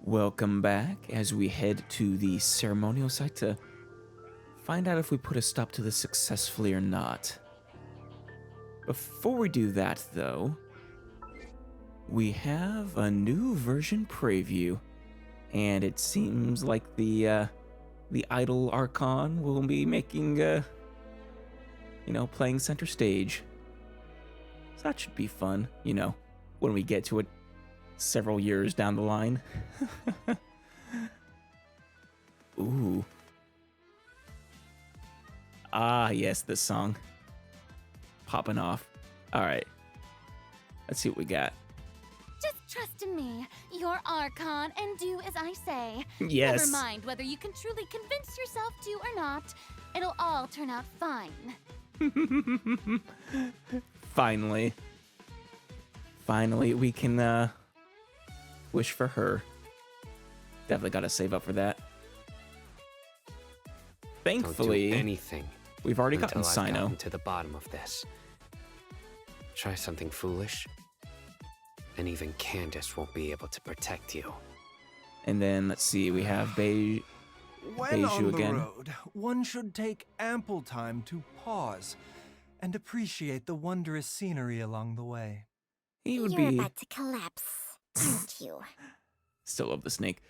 Welcome back as we head to the ceremonial site to find out if we put a stop to this successfully or not. Before we do that, though, we have a new version preview, and it seems like the idol Archon will be making, playing center stage. So that should be fun, when we get to it several years down the line. Ooh. Ah, yes, this song. Popping off. All right. Let's see what we got. Just trust in me, your Archon, and do as I say. Yes. Never mind whether you can truly convince yourself to or not. It'll all turn out fine. Finally. Finally, we can, wish for her. Definitely gotta save up for that. Thankfully, don't do anything we've already gotten until I've Sino. gotten to the bottom of this. Try something foolish, and even Candace won't be able to protect you. And then, let's see, we have When Beiju on the again. road, one should take ample time to pause and appreciate the wondrous scenery along the way. He would You're be... about to collapse, aren't you? Still love the snake.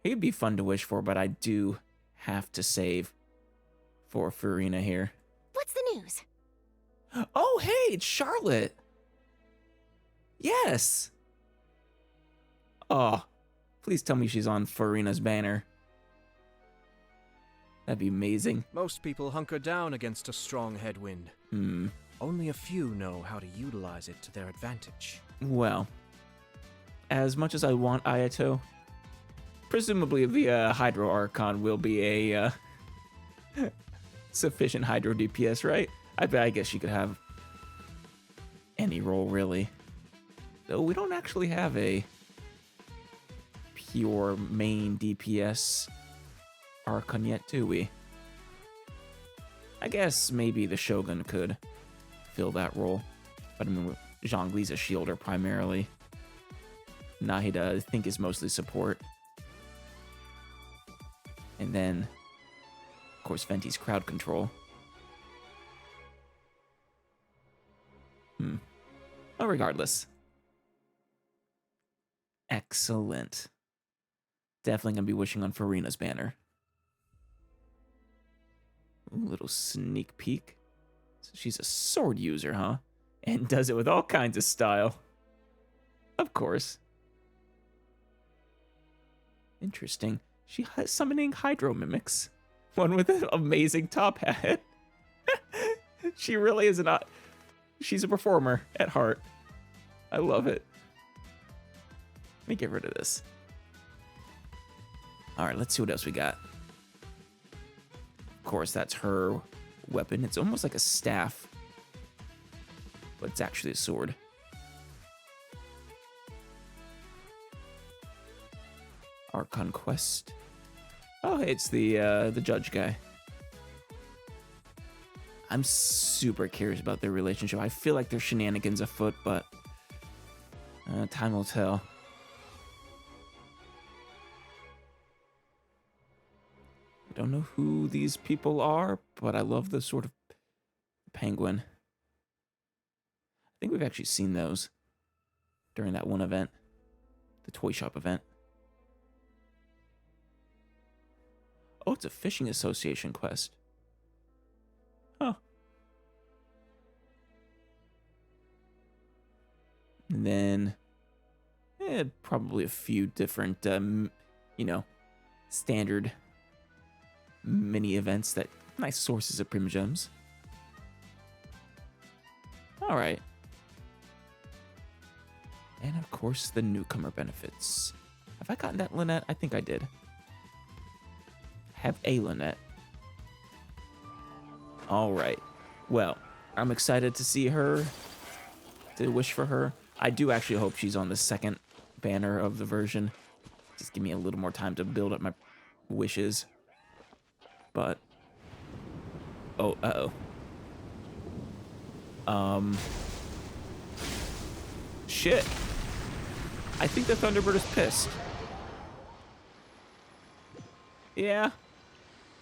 He'd be fun to wish for, but I do have to save for Furina here. What's the news? Oh, hey, it's Charlotte. Yes. Oh, please tell me she's on Furina's banner. That'd be amazing. Most people hunker down against a strong headwind. Only a few know how to utilize it to their advantage. Well, as much as I want Ayato, presumably the Hydro Archon will be a sufficient Hydro DPS, right? I guess she could have any role, really. Though we don't actually have a pure main DPS Archon yet, do we? I guess maybe the Shogun could fill that role. But I mean, Zhongli's a shielder primarily. Nahida, I think, is mostly support. And then, of course, Venti's crowd control. Well, regardless. Excellent. Definitely gonna be wishing on Furina's banner. Ooh, little sneak peek. So she's a sword user, huh? And does it with all kinds of style. Of course. Interesting. She has summoning hydro mimics. One with an amazing top hat. She really is not. She's a performer at heart. I love it. Let me get rid of this. All right, let's see what else we got. Of course, that's her weapon. It's almost like a staff, but it's actually a sword. Archon Quest. Oh, hey, it's the judge guy. I'm super curious about their relationship. I feel like there's shenanigans afoot, but time will tell. I don't know who these people are, but I love the sort of penguin. I think we've actually seen those during that one event, the toy shop event. Oh, it's a fishing association quest. Huh. And then, probably a few different, standard mini events that nice sources of Primogems. All right. And of course, the newcomer benefits. Have I gotten that Lynette? I think I did. Have a Lynette. All right. Well, I'm excited to see her, to wish for her. I do actually hope she's on the second banner of the version. Just give me a little more time to build up my wishes. But, oh, shit. I think the Thunderbird is pissed. Yeah,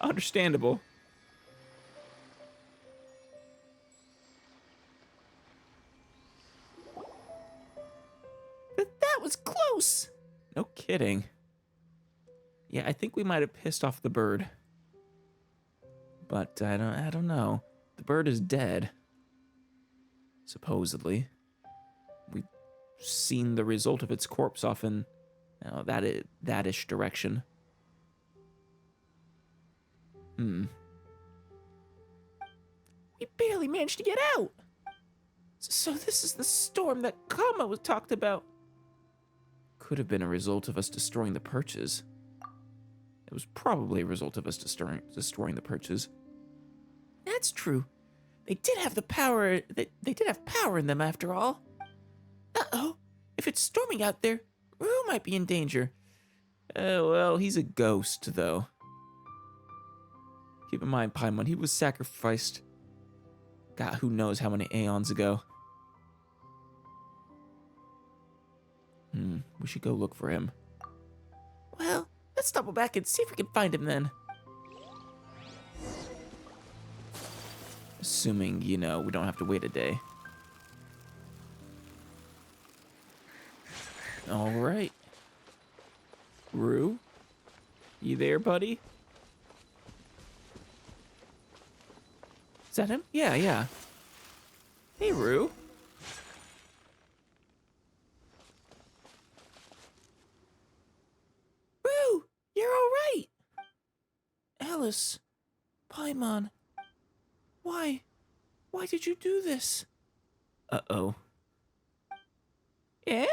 understandable. That was close. No kidding. Yeah, I think we might have pissed off the bird. But I don't know. The bird is dead. Supposedly. We've seen the result of its corpse off in that-ish direction. We barely managed to get out. So this is the storm that Kama was talked about. Could have been a result of us destroying the perches. It was probably a result of us destroying the perches. That's true. They did have the power. They did have power in them after all. Uh-oh. If it's storming out there, Rue might be in danger. Well, he's a ghost, though. Keep in mind, Paimon, he was sacrificed. God, who knows how many aeons ago. We should go look for him. Well, let's double back and see if we can find him then. Assuming, we don't have to wait a day. All right. Rue? You there, buddy? Is that him? Yeah. Hey, Rue. Rue, you're all right. Alice, Paimon, why did you do this? Uh-oh. Eh?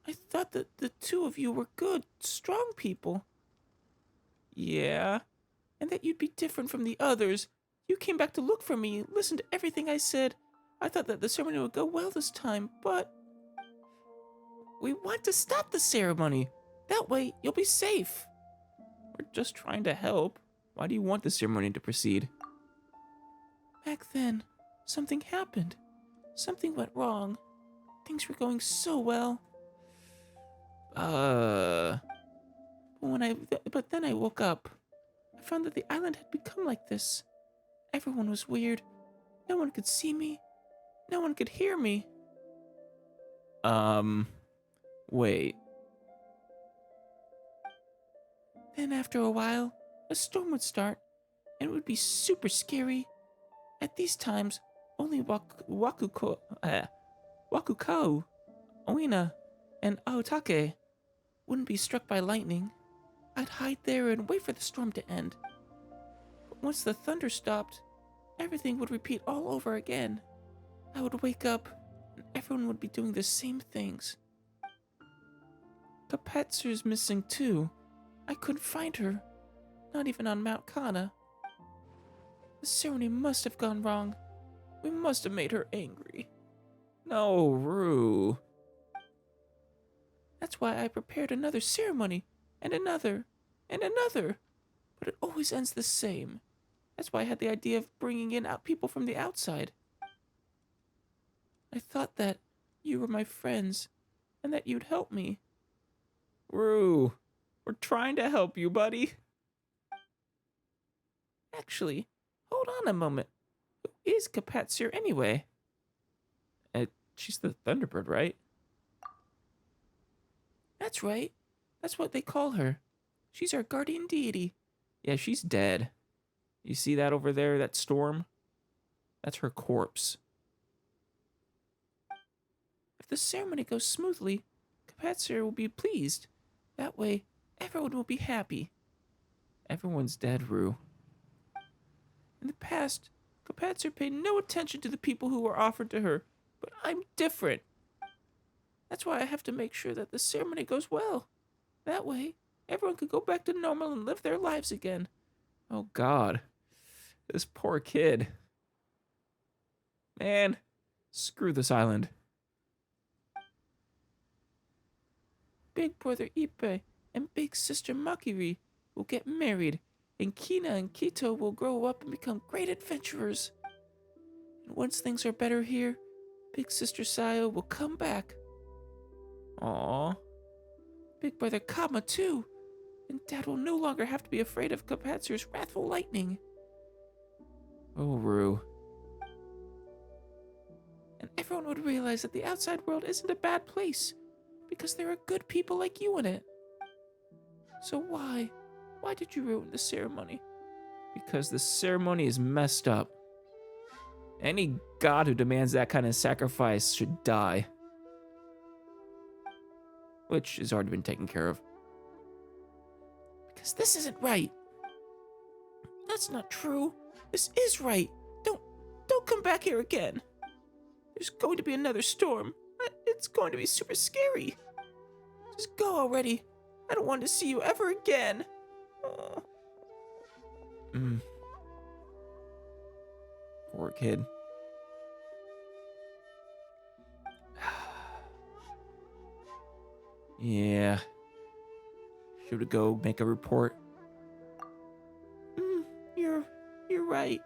I thought that the two of you were good, strong people. Yeah, and that you'd be different from the others. You came back to look for me, listened to everything I said. I thought that the ceremony would go well this time, but... We want to stop the ceremony. That way, you'll be safe. We're just trying to help. Why do you want the ceremony to proceed? Back then, something happened. Something went wrong. Things were going so well. But then I woke up. I found that the island had become like this. Everyone was weird. No one could see me. No one could hear me. Wait. Then after a while, a storm would start, and it would be super scary. At these times, only Wakukao, Oina, and Aotake wouldn't be struck by lightning. I'd hide there and wait for the storm to end. But once the thunder stopped, everything would repeat all over again. I would wake up, and everyone would be doing the same things. Kapetsu's missing too. I couldn't find her. Not even on Mount Kana. The ceremony must have gone wrong. We must have made her angry. No, Rue. That's why I prepared another ceremony, and another, and another. But it always ends the same. That's why I had the idea of bringing in people from the outside. I thought that you were my friends, and that you'd help me. Rue, we're trying to help you, buddy. Actually, hold on a moment. Who is Kapetsu anyway? She's the Thunderbird, right? That's right. That's what they call her. She's our guardian deity. Yeah, she's dead. You see that over there, that storm? That's her corpse. If the ceremony goes smoothly, Kapetsu will be pleased. That way, everyone will be happy. Everyone's dead, Rue. In the past, Kapetsu paid no attention to the people who were offered to her, but I'm different. That's why I have to make sure that the ceremony goes well. That way, everyone could go back to normal and live their lives again. Oh God, this poor kid. Man, screw this island. Big brother Ippei and big sister Makiri will get married, and Kina and Kito will grow up and become great adventurers. And once things are better here, Big Sister Sayo will come back. Aww. Big Brother Kama, too. And Dad will no longer have to be afraid of Kapatzer's wrathful lightning. Oh, Rue. And everyone would realize that the outside world isn't a bad place, because there are good people like you in it. So why? Why did you ruin the ceremony? Because the ceremony is messed up. Any god who demands that kind of sacrifice should die. Which has already been taken care of. Because this isn't right. That's not true. This is right. Don't come back here again. There's going to be another storm. It's going to be super scary. Just go already. I don't want to see you ever again. Oh. Poor kid. Yeah. Should we go make a report? You're right.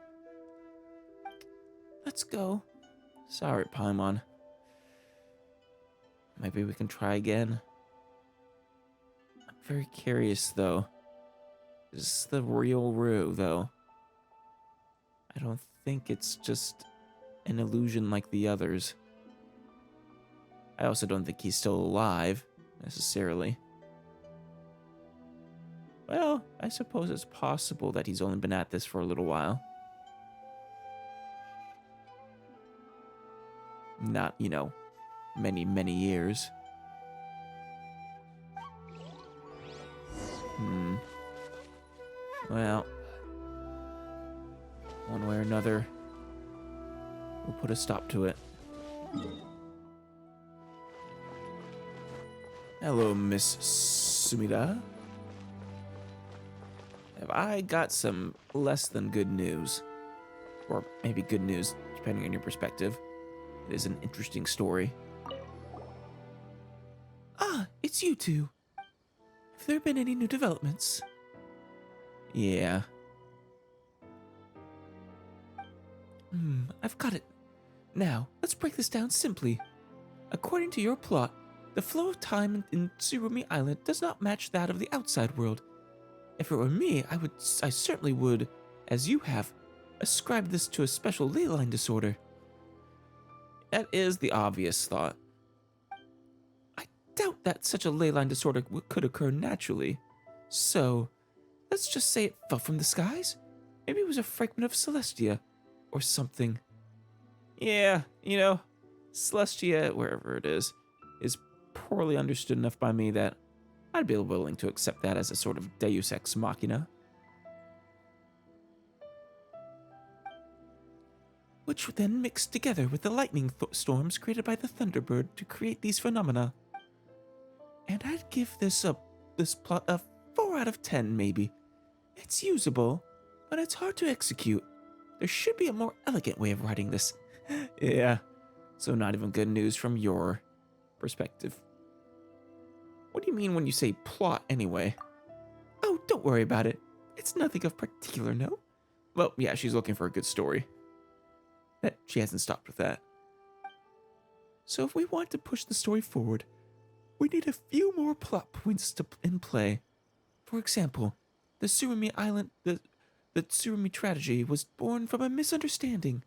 Let's go. Sorry, Paimon. Maybe we can try again. I'm very curious, though. Is this the real Rue, though? I don't think it's just an illusion like the others. I also don't think he's still alive, necessarily. Well, I suppose it's possible that he's only been at this for a little while. Not, many, many years. Well, one way or another, we'll put a stop to it. Hello, Miss Sumida. Have I got some less than good news? Or maybe good news, depending on your perspective. It is an interesting story. Ah, it's you two. Have there been any new developments? Yeah. I've got it. Now, let's break this down simply. According to your plot, the flow of time in Surumi Island does not match that of the outside world. If it were me, I certainly would, as you have, ascribe this to a special ley line disorder. That is the obvious thought. I doubt that such a ley line disorder could occur naturally. So, let's just say it fell from the skies? Maybe it was a fragment of Celestia, or something. Yeah, Celestia, wherever it is poorly understood enough by me that I'd be willing to accept that as a sort of deus ex machina. Which would then mix together with the lightning storms created by the Thunderbird to create these phenomena. And I'd give this plot a 4 out of 10, maybe. It's usable, but it's hard to execute. There should be a more elegant way of writing this. Yeah, so not even good news from your perspective. What do you mean when you say plot, anyway? Oh, don't worry about it. It's nothing of particular note. Well, yeah, she's looking for a good story. She hasn't stopped with that. So if we want to push the story forward, we need a few more plot points in play. For example, the Surumi Island, the Surumi tragedy was born from a misunderstanding.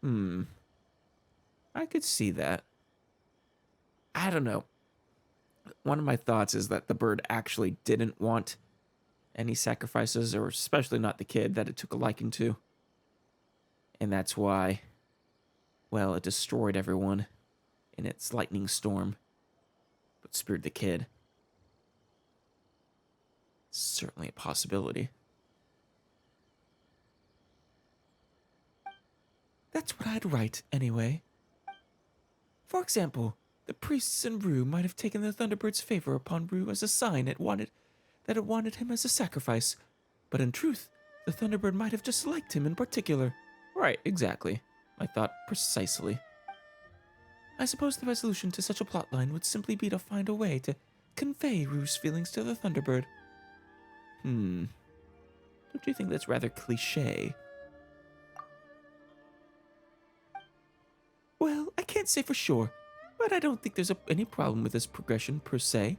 I could see that. I don't know. One of my thoughts is that the bird actually didn't want any sacrifices, or especially not the kid that it took a liking to. And that's why, well, it destroyed everyone in its lightning storm, but spared the kid. Certainly a possibility. That's what I'd write, anyway. For example, the priests in Rue might have taken the Thunderbird's favor upon Rue as a sign that it wanted him as a sacrifice, but in truth, the Thunderbird might have just liked him in particular. Right, exactly. I thought precisely. I suppose the resolution to such a plotline would simply be to find a way to convey Rue's feelings to the Thunderbird. Don't you think that's rather cliché? Well, I can't can't say for sure, but I don't think there's any problem with this progression per se.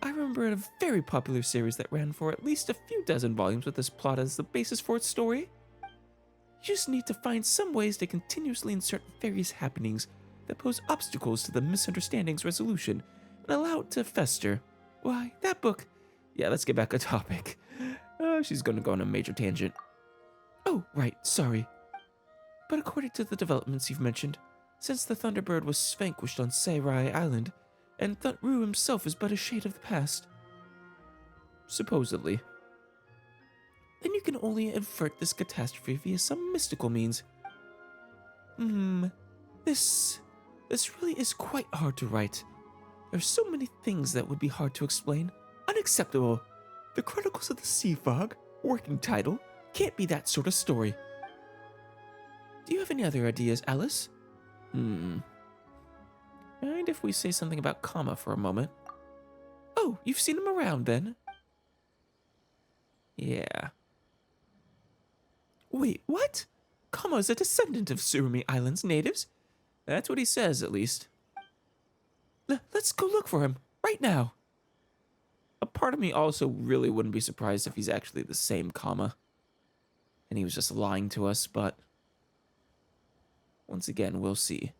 I remember a very popular series that ran for at least a few dozen volumes with this plot as the basis for its story. You just need to find some ways to continuously insert various happenings that pose obstacles to the misunderstanding's resolution and allow it to fester. Why, that book... Yeah, let's get back on topic. She's gonna go on a major tangent. Oh, right, sorry. But according to the developments you've mentioned, since the Thunderbird was vanquished on Surumi Island, and Rue himself is but a shade of the past. Supposedly. Then you can only avert this catastrophe via some mystical means. This really is quite hard to write. There's so many things that would be hard to explain. Unacceptable. The Chronicles of the Sea Fog, working title, can't be that sort of story. Do you have any other ideas, Alice? Mind if we say something about Kama for a moment? Oh, you've seen him around then? Yeah. Wait, what? Kama is a descendant of Surumi Island's natives? That's what he says, at least. Let's go look for him, right now. A part of me also really wouldn't be surprised if he's actually the same Kama. And he was just lying to us, but... once again, we'll see.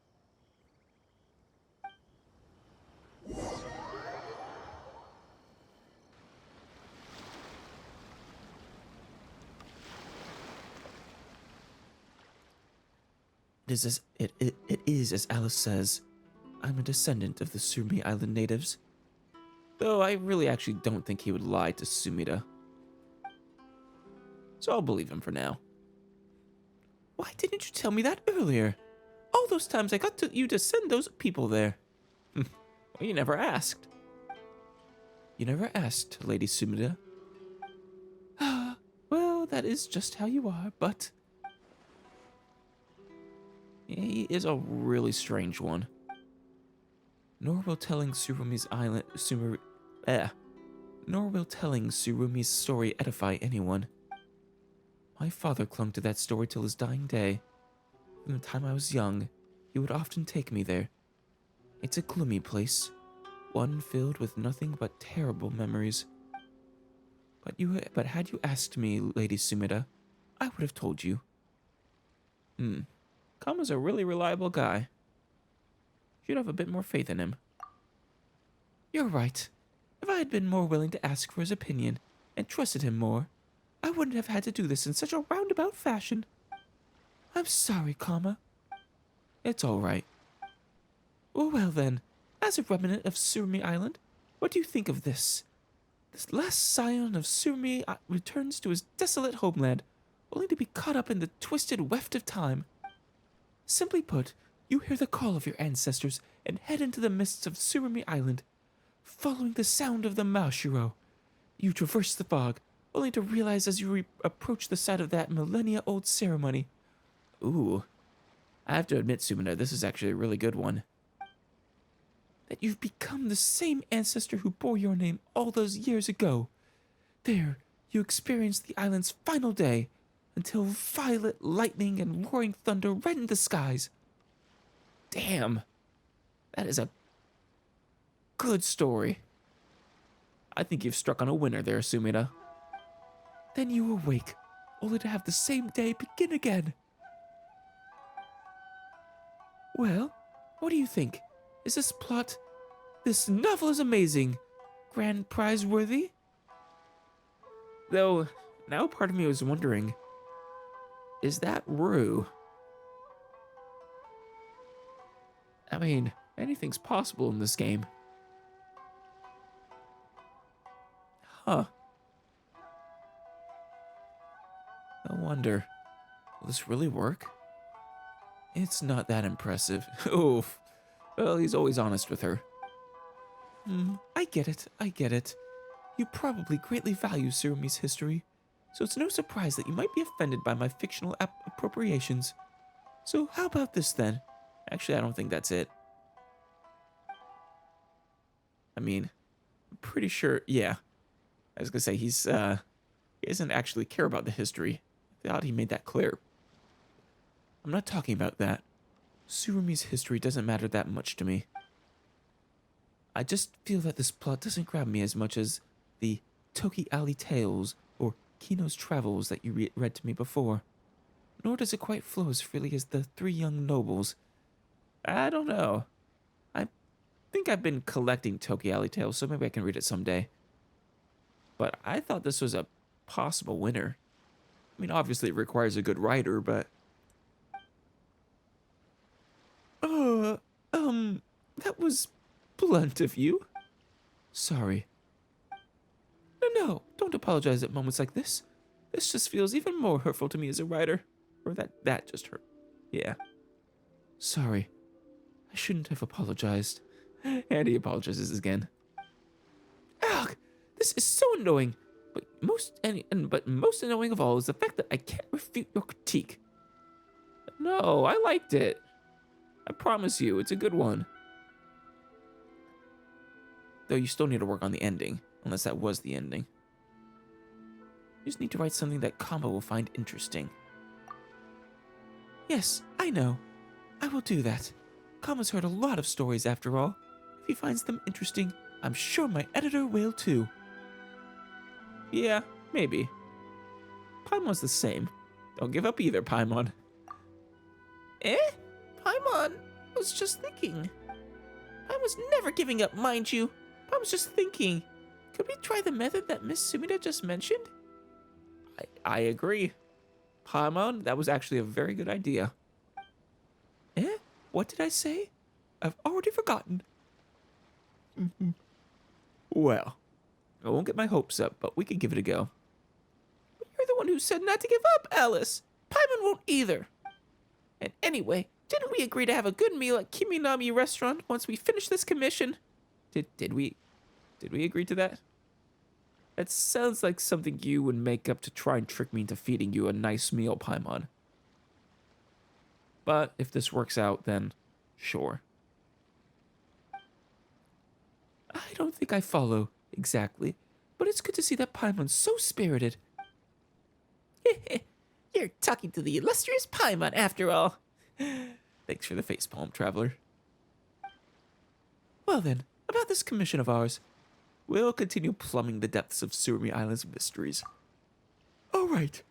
It is as Alice says. I'm a descendant of the Surumi Island natives. Though I really actually don't think he would lie to Sumida. So I'll believe him for now. Why didn't you tell me that earlier? All those times I got you to send those people there. Well, you never asked. You never asked, Lady Sumida. Well, that is just how you are, but... he is a really strange one. Nor will telling Surumi's story edify anyone. My father clung to that story till his dying day. From the time I was young, he would often take me there. It's a gloomy place, one filled with nothing but terrible memories. But had you asked me, Lady Sumida, I would have told you. Kama's a really reliable guy. Should have a bit more faith in him. You're right. If I had been more willing to ask for his opinion, and trusted him more, I wouldn't have had to do this in such a roundabout fashion. I'm sorry, Kama. It's all right. Well then, as a remnant of Surumi Island, what do you think of this? This last scion of Surumi returns to his desolate homeland, only to be caught up in the twisted weft of time. Simply put, you hear the call of your ancestors and head into the mists of Surumi Island. Following the sound of the miHoYo, you traverse the fog, only to realize as you approach the site of that millennia-old ceremony. Ooh, I have to admit, Sumida, this is actually a really good one. That you've become the same ancestor who bore your name all those years ago. There, you experience the island's final day, until violet lightning and roaring thunder rend the skies. Damn, that is a good story. I think you've struck on a winner there, Sumida. Then you awake, only to have the same day begin again. Well, what do you think? Is this novel is amazing, grand prize worthy? Though, now part of me was wondering, is that Rue? I mean, anything's possible in this game. Huh. I wonder, will this really work? It's not that impressive. Oof. Well, he's always honest with her. I get it. You probably greatly value Surumi's history, so it's no surprise that you might be offended by my fictional appropriations. So how about this then? Actually, I don't think that's it. I mean, I'm pretty sure, yeah. I was gonna say, he doesn't actually care about the history. I thought he made that clear. I'm not talking about that. Surumi's history doesn't matter that much to me. I just feel that this plot doesn't grab me as much as the Toki Alley Tales or Kino's Travels that you read to me before. Nor does it quite flow as freely as the Three Young Nobles. I don't know. I think I've been collecting Toki Alley Tales, so maybe I can read it someday. But I thought this was a possible winner. I mean, obviously it requires a good writer, but... that was blunt of you. Sorry. No, don't apologize at moments like this. This just feels even more hurtful to me as a writer. Or that just hurt. Yeah. Sorry. I shouldn't have apologized. And he apologizes again. Ugh, this is so annoying. But most annoying of all is the fact that I can't refute your critique. No, I liked it. I promise you, it's a good one. Though you still need to work on the ending, unless that was the ending. You just need to write something that Kama will find interesting. Yes, I know. I will do that. Kama's heard a lot of stories after all. If he finds them interesting, I'm sure my editor will too. Yeah, maybe. Paimon's the same. Don't give up either, Paimon. Paimon was just thinking. I was never giving up, mind you. I was just thinking. Could we try the method that Miss Sumida just mentioned? I agree. Paimon, that was actually a very good idea. What did I say? I've already forgotten. Well, I won't get my hopes up, but we could give it a go. But you're the one who said not to give up, Alice. Paimon won't either. And anyway, didn't we agree to have a good meal at Kiminami restaurant once we finish this commission? Did we agree to that? That sounds like something you would make up to try and trick me into feeding you a nice meal, Paimon. But if this works out, then sure. I don't think I follow exactly, but it's good to see that Paimon's so spirited. You're talking to the illustrious Paimon after all. Thanks for the facepalm, traveler. Well then, about this commission of ours. We'll continue plumbing the depths of Surumi Island's mysteries. All right.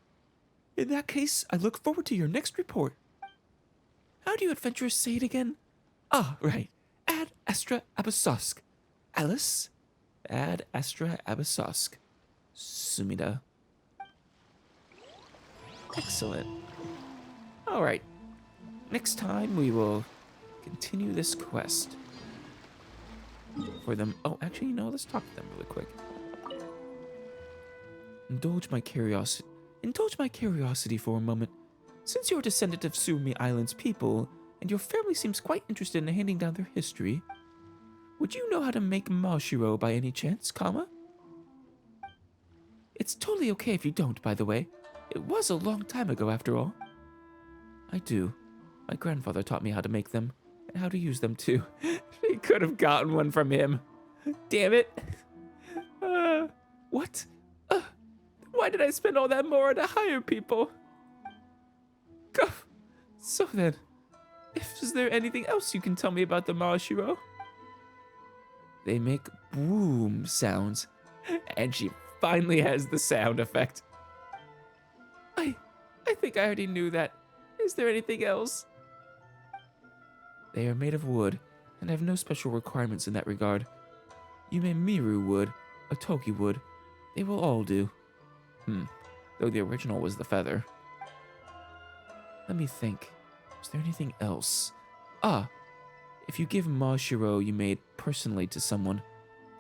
In that case, I look forward to your next report. How do you adventurers say it again? Ah, right. Ad Astra Abyssosque. Alice? Ad Astra Abyssosque. Sumida. Excellent. All right. Next time, we will continue this quest. For them. Oh, actually, no, let's talk to them really quick. Indulge my curiosity for a moment. Since you're a descendant of Surumi Island's people, and your family seems quite interested in handing down their miHoYo, would you know how to make miHoYo by any chance, Kama? It's totally okay if you don't, by the way. It was a long time ago, after all. I do. My grandfather taught me how to make them, and how to use them, too. She could have gotten one from him. Damn it. What? Why did I spend all that more to hire people? So then, is there anything else you can tell me about the miHoYo? They make boom sounds, and she finally has the sound effect. I think I already knew that. Is there anything else? They are made of wood, and have no special requirements in that regard. Yume Miru wood, a Toki wood, they will all do. Though the original was the feather. Let me think. Is there anything else? If you give miHoYo you made personally to someone,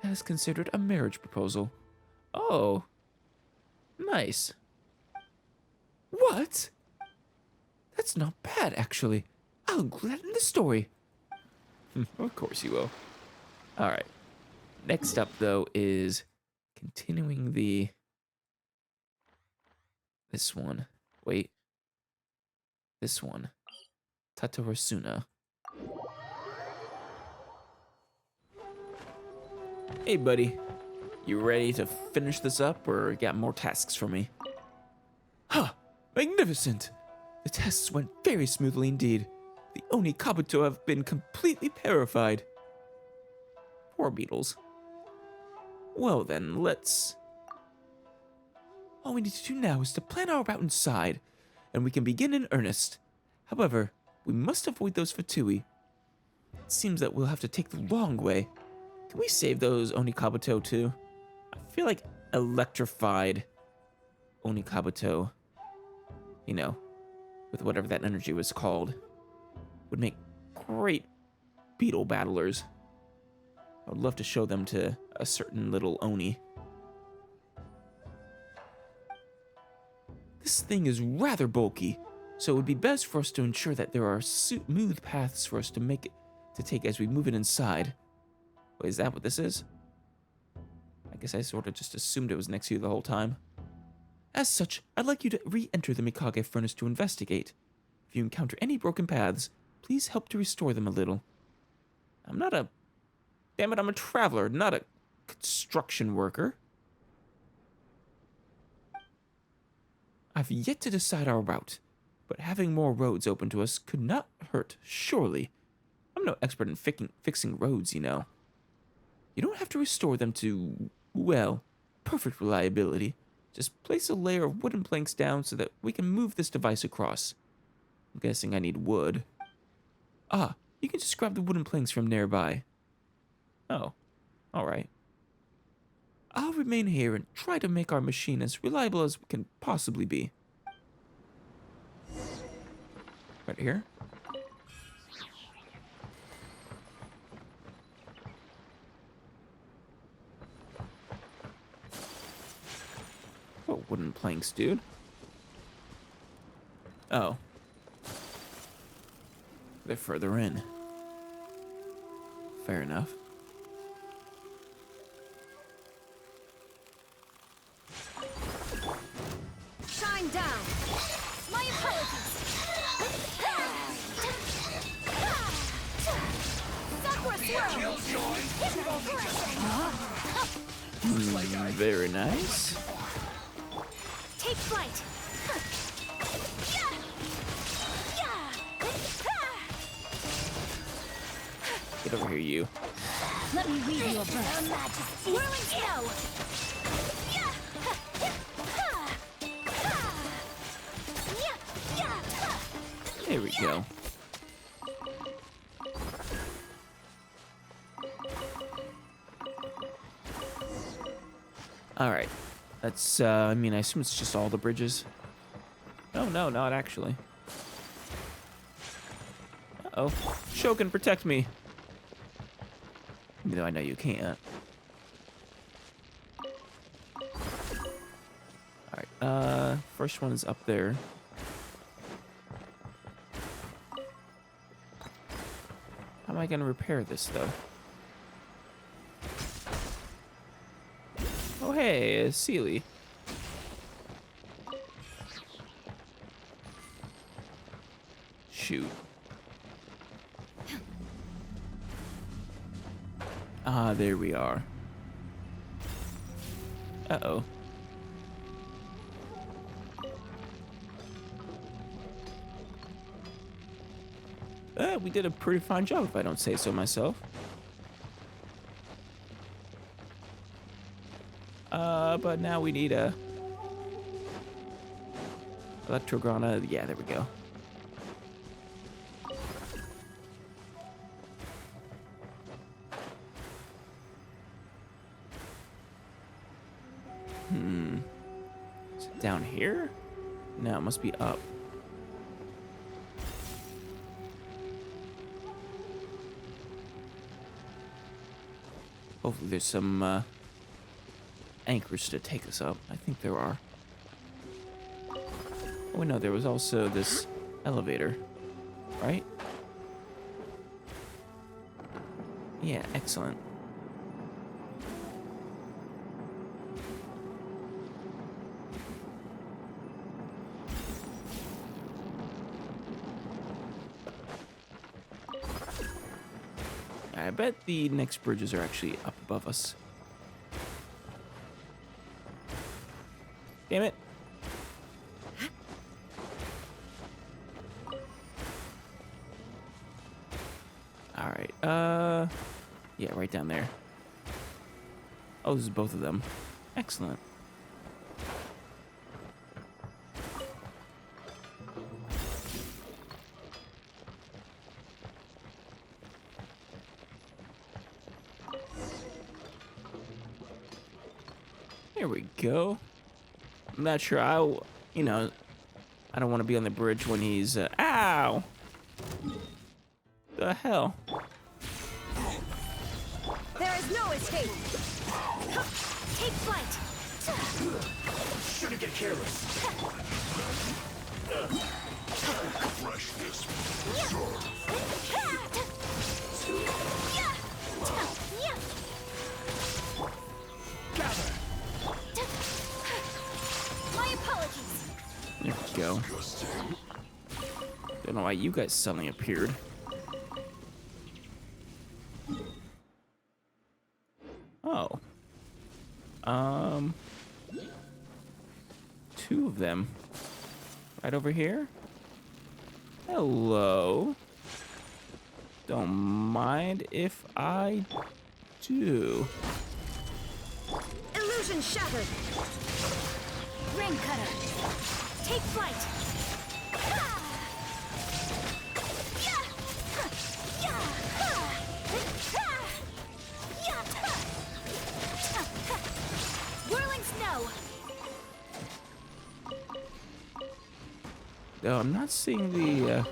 that is considered a marriage proposal. Oh. Nice. What? That's not bad, actually. I'll include that in the story. Of course you will. Alright. Next up, though, is continuing this one. Wait. This one. Tatarasuna. Hey, buddy. You ready to finish this up, or got more tasks for me? Magnificent! The tests went very smoothly indeed. The Oni Kabuto have been completely purified. Poor beetles. Well then, let's... All we need to do now is to plan our route inside, and we can begin in earnest. However, we must avoid those Fatui. It seems that we'll have to take the long way. Can we save those Oni Kabuto too? I feel like electrified Oni Kabuto, you know, with whatever that energy was called, would make great beetle battlers. I would love to show them to a certain little Oni. This thing is rather bulky, so it would be best for us to ensure that there are smooth paths for us to take as we move it inside. Wait, is that what this is? I guess I sort of just assumed it was next to you the whole time. As such, I'd like you to re-enter the Mikage Furnace to investigate. If you encounter any broken paths, please help to restore them a little. Damn it, I'm a traveler, not a construction worker. I've yet to decide our route, but having more roads open to us could not hurt, surely. I'm no expert in fixing roads, you know. You don't have to restore them to, well, perfect reliability. Just place a layer of wooden planks down so that we can move this device across. I'm guessing I need wood. Ah, you can just grab the wooden planks from nearby. Oh, alright. I'll remain here and try to make our machine as reliable as we can possibly be. Right here? Oh, wooden planks, dude. Oh. They're further in. Fair enough. Shine down. My apologies. Sakura swirl. Very nice. Take flight. Get over here, you. Let me read you a verse. Whirling snow. There we go. Alright. That's, I assume it's just all the bridges. Oh, no, not actually. Uh-oh. Shogun, protect me. Even though I know you can't. Alright, first one is up there. How am I gonna repair this, though? Oh, hey, Sealy. Shoot. Ah, there we are. Uh-oh. We did a pretty fine job, if I don't say so myself. But now we need a... Electrograna. Yeah, there we go. Is it down here? No, it must be up. Hopefully there's some anchors to take us up. I think there are. Oh no, there was also this elevator, right? Yeah, excellent. I bet the next bridges are actually up above us. Damn it. right. Yeah, right down there. Oh, this is both of them. Excellent. There we go. I'm not sure you know, I don't want to be on the bridge when he's, ow! The hell? There is no escape. Take flight. Shouldn't get careless. Freshness. Gather. My apologies. There we go. Don't know why you guys suddenly appeared. Oh. Two of them. Right over here? Hello. Don't mind if I do. Illusion shattered. Ring cutter. Take flight. Whirling snow. Oh, I'm not seeing the,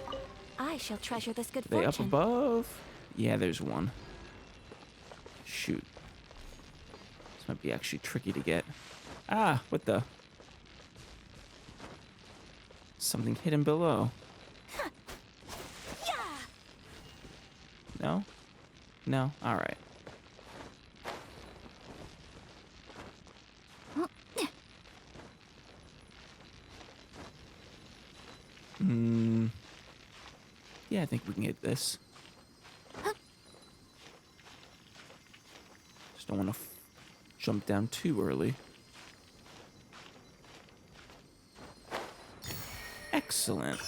I shall treasure this good they up fortune. above? Yeah, there's one. Shoot. This might be actually tricky to get. Ah, what the? Something hidden below. No? No? Alright. Yeah, I think we can get this. Just don't want to jump down too early. Excellent.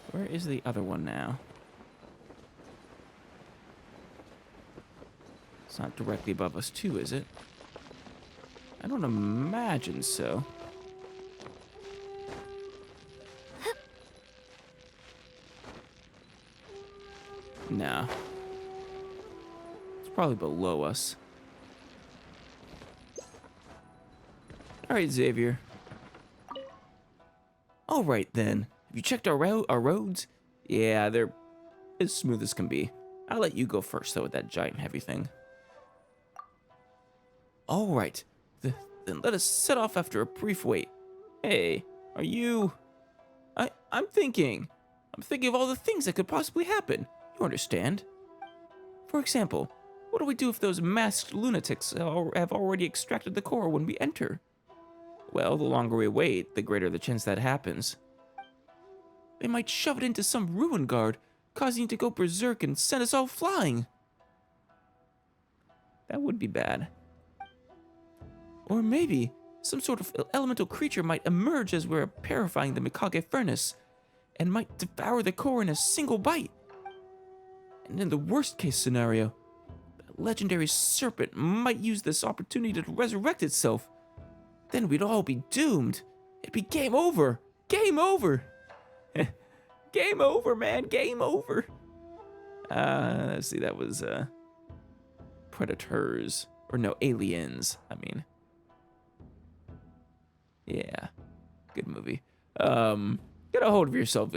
Where is the other one now? It's not directly above us too, is it? I don't imagine so. Nah. It's probably below us. Alright, Xavier. Alright then. Have you checked our roads? Yeah, they're as smooth as can be. I'll let you go first, though, with that giant heavy thing. Alright. Then let us set off after a brief wait. Hey, are you... I'm thinking of all the things that could possibly happen. You understand? For example, what do we do if those masked lunatics have already extracted the core when we enter? Well, the longer we wait, the greater the chance that happens. They might shove it into some ruin guard, causing it to go berserk and send us all flying. That would be bad. Or maybe some sort of elemental creature might emerge as we're purifying the Mikage Furnace, and might devour the core in a single bite. And in the worst case scenario, that legendary serpent might use this opportunity to resurrect itself. Then we'd all be doomed. It'd be game over. Game over. Game over, man. Game over. Let's see, that was, Predators. Or no, Aliens, I mean. Yeah. Good movie. Get a hold of yourself.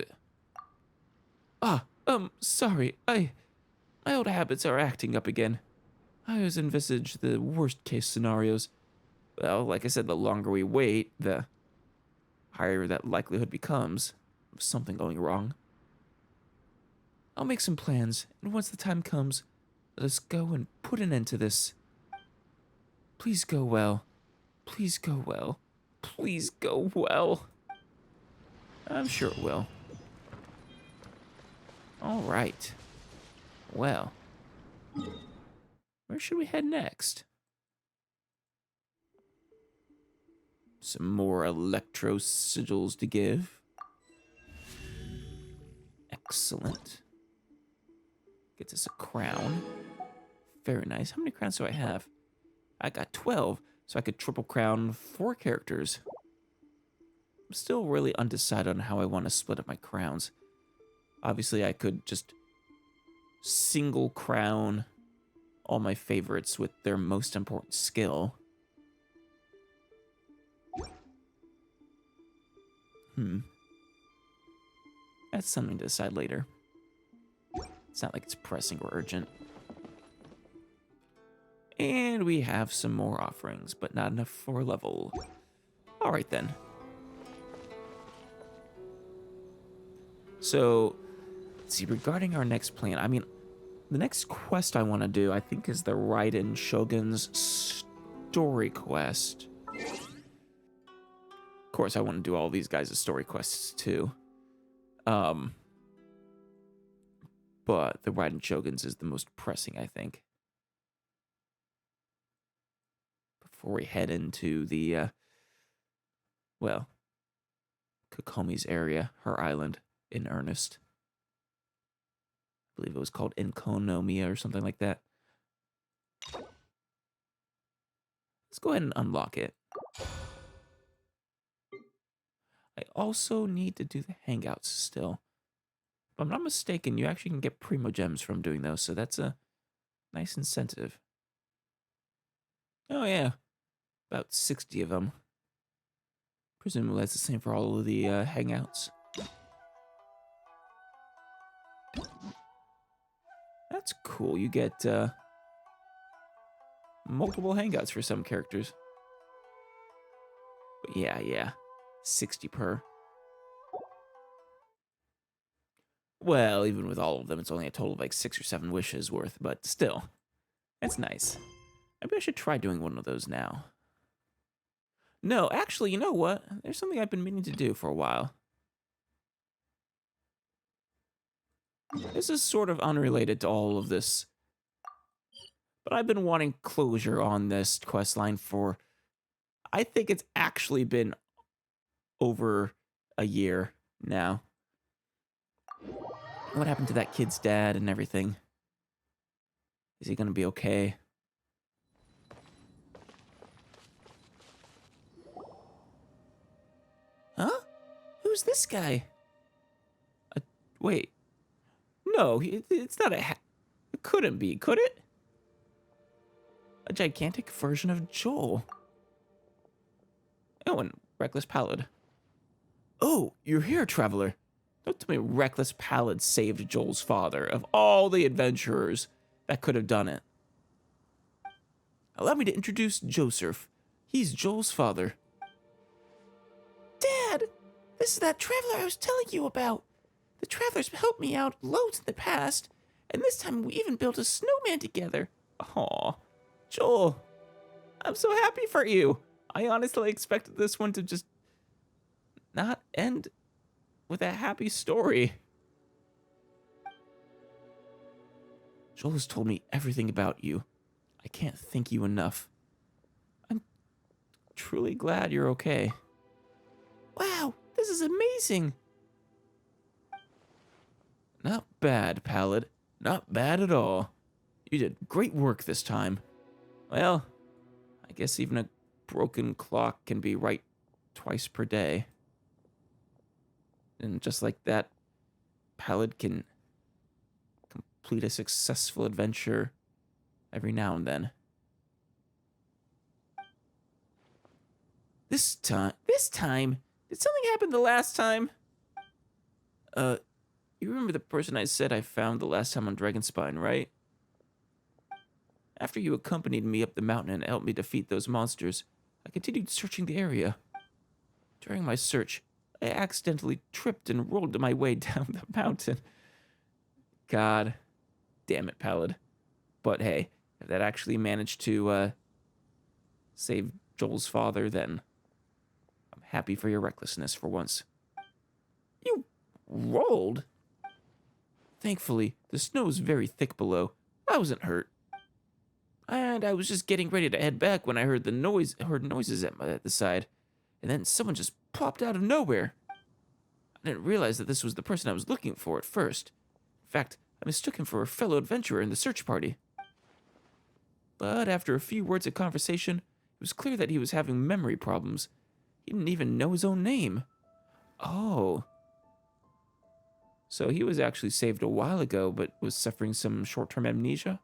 Sorry. My old habits are acting up again. I always envisage the worst case scenarios. Well, like I said, the longer we wait, the higher that likelihood becomes of something going wrong. I'll make some plans, and once the time comes, let us go and put an end to this. Please go well. Please go well. Please go well. I'm sure it will. All right. Well, where should we head next? Some more electro sigils to give. Excellent. Gets us a crown. Very nice. How many crowns do I have? I got 12, so I could triple crown 4 characters. I'm still really undecided on how I want to split up my crowns. Obviously, I could just single crown all my favorites with their most important skill. That's something to decide later. It's not like it's pressing or urgent. And we have some more offerings, but not enough for a level. Alright then. So, let's see, regarding our next plan, I mean, the next quest I want to do, I think, is the Raiden Shogun's story quest. Of course, I want to do all these guys' story quests, too. But the Raiden Shogun's is the most pressing, I think. Before we head into the, well, Kokomi's area, her island, in earnest. I believe it was called Enkonomiya or something like that. Let's go ahead and unlock it. I also need to do the hangouts still. If I'm not mistaken, you actually can get Primo Gems from doing those, so that's a nice incentive. Oh yeah, about 60 of them. Presumably that's the same for all of the hangouts. That's cool. You get multiple hangouts for some characters. But yeah, 60 per. Well, even with all of them, it's only a total of like 6 or 7 wishes worth, but still, that's nice. Maybe I should try doing one of those now. No, actually, you know what? There's something I've been meaning to do for a while. This is sort of unrelated to all of this, but I've been wanting closure on this quest line for, I think it's actually been over a year now. What happened to that kid's dad and everything? Is he gonna be okay? Huh? Who's this guy? Wait. No, it's not a it couldn't be, could it? A gigantic version of Joel. Oh, and Reckless Pallid. Oh, you're here, traveler. Don't tell me Reckless Pallid saved Joel's father, of all the adventurers that could have done it. Allow me to introduce Joseph. He's Joel's father. Dad! This is that traveler I was telling you about. The travelers helped me out loads in the past, and this time we even built a snowman together. Aw, Joel, I'm so happy for you. I honestly expected this one to just not end with a happy story. Joel has told me everything about you. I can't thank you enough. I'm truly glad you're okay. Wow, this is amazing. Not bad, Pallid. Not bad at all. You did great work this time. Well, I guess even a broken clock can be right twice per day. And just like that, Pallid can complete a successful adventure every now and then. This time? Did something happen the last time? You remember the person I said I found the last time on Dragonspine, right? After you accompanied me up the mountain and helped me defeat those monsters, I continued searching the area. During my search, I accidentally tripped and rolled my way down the mountain. God damn it, Pallid. But hey, if that actually managed to save Joel's father, then I'm happy for your recklessness for once. You rolled? Thankfully, the snow was very thick below. I wasn't hurt. And I was just getting ready to head back when I heard noises at the side. And then someone just popped out of nowhere. I didn't realize that this was the person I was looking for at first. In fact, I mistook him for a fellow adventurer in the search party. But after a few words of conversation, it was clear that he was having memory problems. He didn't even know his own name. Oh. So he was actually saved a while ago, but was suffering some short-term amnesia?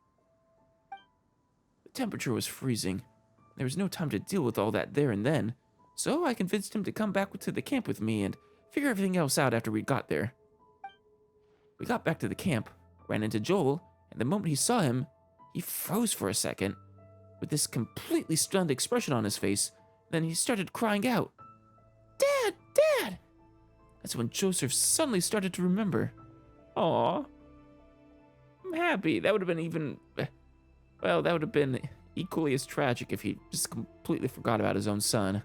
The temperature was freezing. There was no time to deal with all that there and then, so I convinced him to come back to the camp with me and figure everything else out after we got there. We got back to the camp, ran into Joel, and the moment he saw him, he froze for a second, with this completely stunned expression on his face. Then he started crying out, "Dad! Dad!" That's when Joseph suddenly started to remember. Aw. I'm happy. That would have been that would have been equally as tragic if he just completely forgot about his own son.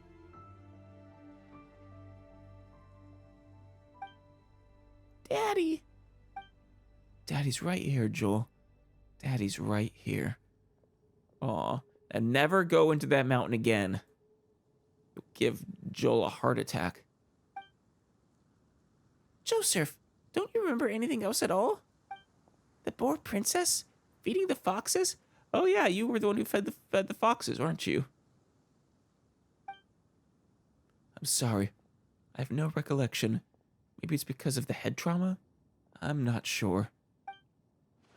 Daddy! Daddy's right here, Joel. Daddy's right here. Aw. And never go into that mountain again. You'll give Joel a heart attack. Joseph, don't you remember anything else at all? The boar princess? Feeding the foxes? Oh yeah, you were the one who fed the foxes, weren't you? I'm sorry. I have no recollection. Maybe it's because of the head trauma? I'm not sure.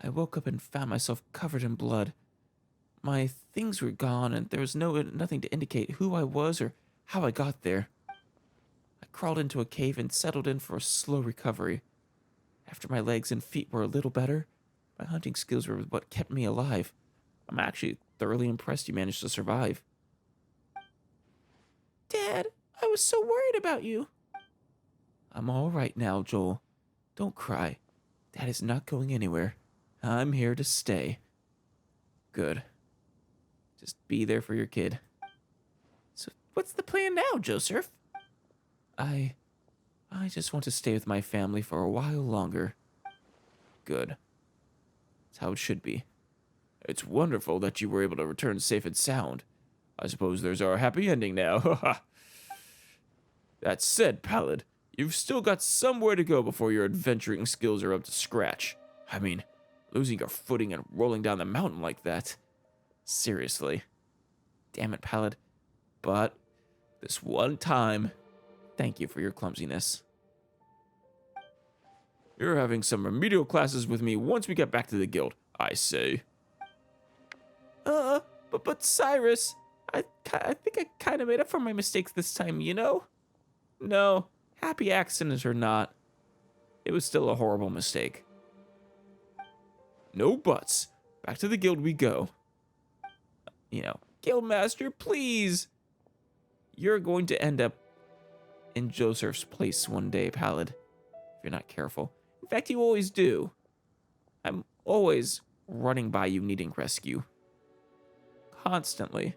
I woke up and found myself covered in blood. My things were gone, and there was nothing to indicate who I was or how I got there. I crawled into a cave and settled in for a slow recovery. After my legs and feet were a little better, my hunting skills were what kept me alive. I'm actually thoroughly impressed you managed to survive. Dad, I was so worried about you. I'm all right now, Joel. Don't cry. Dad is not going anywhere. I'm here to stay. Good. Just be there for your kid. So what's the plan now, Joseph? I just want to stay with my family for a while longer. Good. That's how it should be. It's wonderful that you were able to return safe and sound. I suppose there's our happy ending now. That said, Pallid, you've still got somewhere to go before your adventuring skills are up to scratch. I mean, losing your footing and rolling down the mountain like that. Seriously. Damn it, Pallid. But this one time, thank you for your clumsiness. You're having some remedial classes with me once we get back to the guild, I say. But Cyrus, I think I kind of made up for my mistakes this time, you know? No, happy accident or not, it was still a horrible mistake. No buts. Back to the guild we go. Guildmaster, please. You're going to end up in Joseph's place one day, Pallid, if you're not careful. In fact, you always do. I'm always running by you needing rescue. Constantly.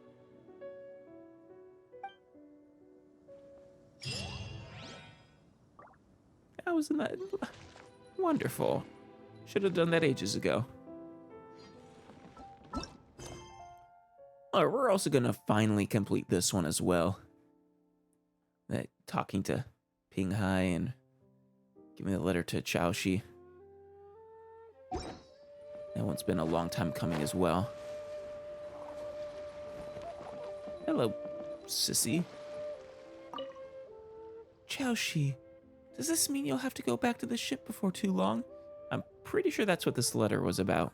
Wasn't that wonderful? Should have done that ages ago. Alright, we're also gonna finally complete this one as well. Talking to Ping Hai and giving the letter to Chaoshi. That one's been a long time coming as well. Hello, sissy. Chaoshi. Does this mean you'll have to go back to the ship before too long? I'm pretty sure that's what this letter was about.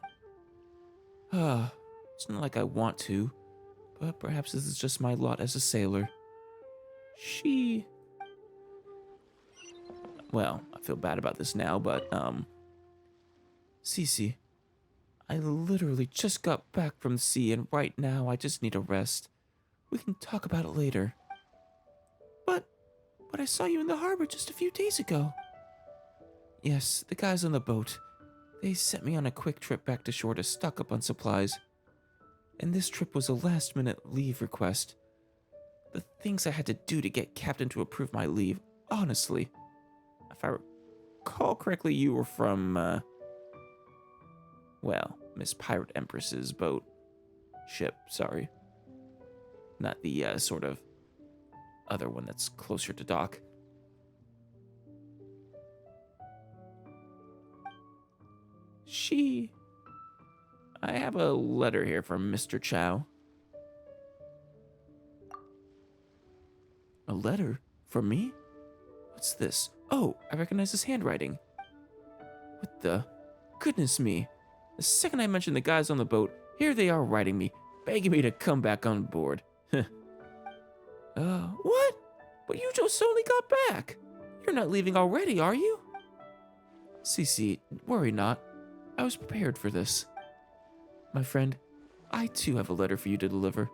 It's not like I want to, but perhaps this is just my lot as a sailor. Well, I feel bad about this now, but, Cece, I literally just got back from the sea, and right now I just need a rest. We can talk about it later. But I saw you in the harbor just a few days ago. Yes, the guys on the boat. They sent me on a quick trip back to shore to stock up on supplies. And this trip was a last-minute leave request. The things I had to do to get Captain to approve my leave, honestly. If I recall correctly, you were from, Miss Pirate Empress's ship, sorry. Not the, sort of other one that's closer to dock. I have a letter here from Mr. Chow. A letter? From me? What's this? Oh, I recognize his handwriting. What the? Goodness me. The second I mentioned the guys on the boat, here they are writing me, begging me to come back on board. What? But you just only got back. You're not leaving already, are you? Cece, worry not. I was prepared for this. My friend, I too have a letter for you to deliver.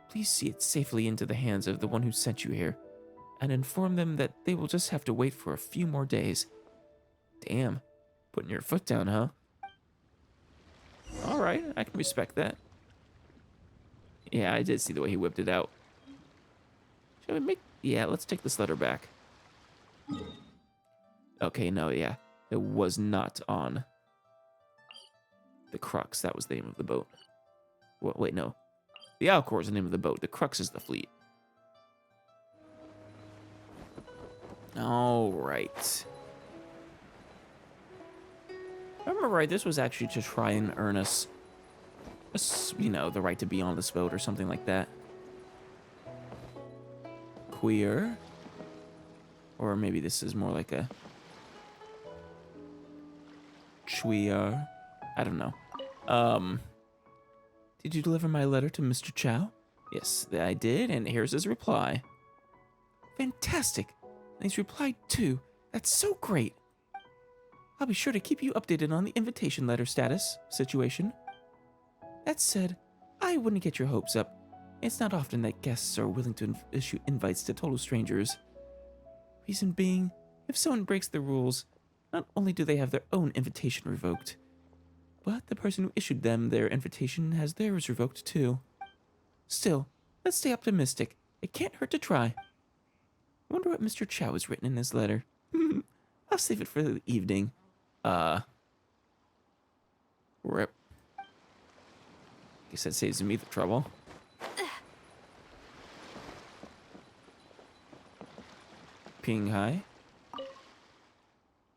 Please see it safely into the hands of the one who sent you here, and inform them that they will just have to wait for a few more days. Damn, putting your foot down, huh? Alright, I can respect that. Yeah, I did see the way he whipped it out. Shall we make... Yeah, let's take this letter back. Okay, no, yeah. It was not on the Crux. That was the name of the boat. Well, wait, no. The Alcor is the name of the boat. The Crux is the fleet. All right. If I remember right, this was actually to try and earn us, you know, the right to be on this boat or something like that. Queer. Or maybe this is more like a Chweer. I don't know. Did you deliver my letter to Mr. Chow? Yes, I did, and here's his reply. Fantastic. And he's replied too. That's so great. I'll be sure to keep you updated on the invitation letter status situation. That said, I wouldn't get your hopes up. It's not often that guests are willing to issue invites to total strangers. Reason being, if someone breaks the rules, not only do they have their own invitation revoked, but the person who issued them their invitation has theirs revoked too. Still, let's stay optimistic. It can't hurt to try. I wonder what Mr. Chow has written in his letter. I'll save it for the evening. Rip. Guess that saves me the trouble. Ping Hai?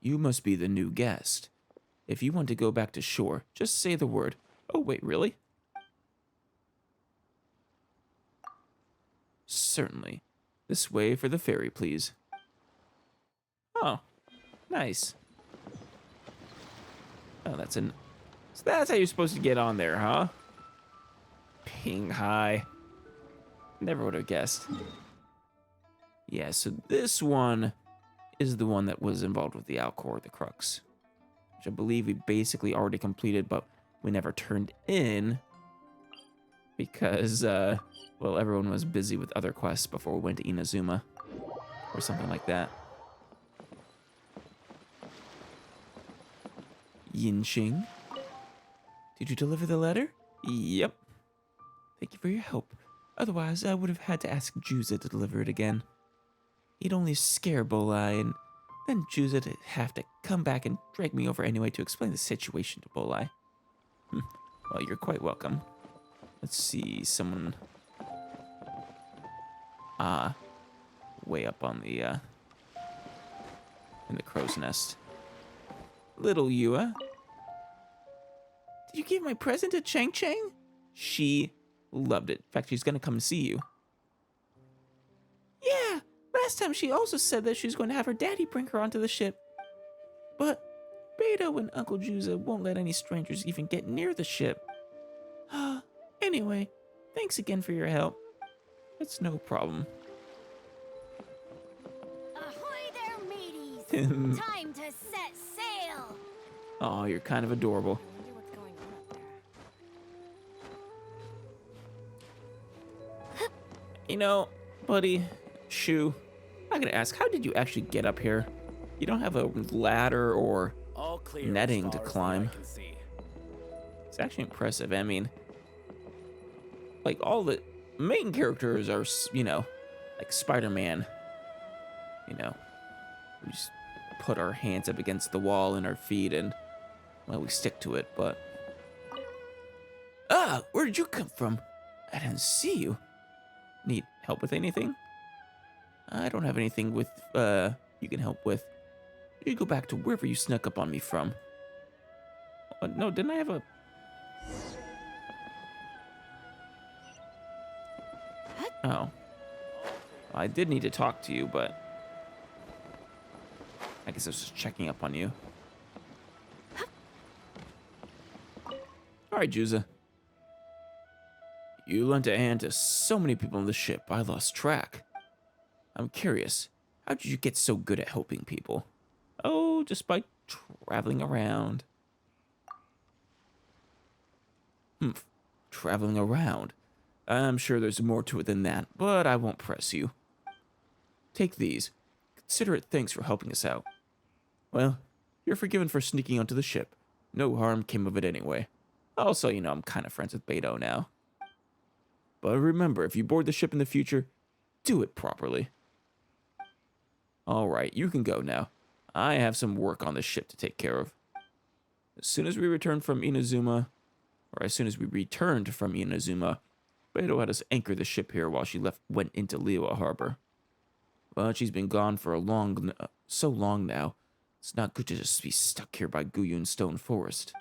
You must be the new guest. If you want to go back to shore, just say the word. Oh, wait, really? Certainly. This way for the ferry, please. Oh, nice. Oh, so that's how you're supposed to get on there, huh? Ping Hai. Never would have guessed. Yeah, so this one is the one that was involved with the Alcor, the Crux. Which I believe we basically already completed, but we never turned in because, well, everyone was busy with other quests before we went to Inazuma or something like that. Yinxing, did you deliver the letter? Yep. Thank you for your help. Otherwise, I would have had to ask Juza to deliver it again. He'd only scare Bolai, and then Juza'd have to come back and drag me over anyway to explain the situation to Bolai. Well, you're quite welcome. Let's see, someone... way up on the, in the crow's nest. Little Yua. Did you give my present to Chang Chang? She loved it. In fact, she's gonna come to see you. Yeah! Last time she also said that she's going to have her daddy bring her onto the ship. But Beto and Uncle Juza won't let any strangers even get near the ship. Anyway, thanks again for your help. It's no problem. Ahoy there, mateys! Time to set sail! Oh, you're kind of adorable. I wonder what's going on up there. You know, buddy, Shu, I gotta ask, how did you actually get up here? You don't have a ladder or All clear netting as to far as climb. the eye can see. It's actually impressive. I mean, like, all the main characters are, you know, like Spider-Man. You know, we just put our hands up against the wall and our feet and, well, we stick to it, but... Ah, where did you come from? I didn't see you. Need help with anything? I don't have anything with, you can help with. You go back to wherever you snuck up on me from. No, didn't I have a... Oh. I did need to talk to you, but... I guess I was just checking up on you. Alright, Juza. You lent a hand to so many people on the ship, I lost track. I'm curious, how did you get so good at helping people? Oh, just by traveling around. Traveling around. I'm sure there's more to it than that, but I won't press you. Take these. Consider it thanks for helping us out. Well, you're forgiven for sneaking onto the ship. No harm came of it anyway. Also, you know, I'm kind of friends with Beto now. But remember, if you board the ship in the future, do it properly. Alright, you can go now. I have some work on the ship to take care of. As soon as we returned from Inazuma, Beto had us anchor the ship here while she went into Liyue Harbor. But she's been gone for so long now. It's not good to just be stuck here by Guyun Stone Forest.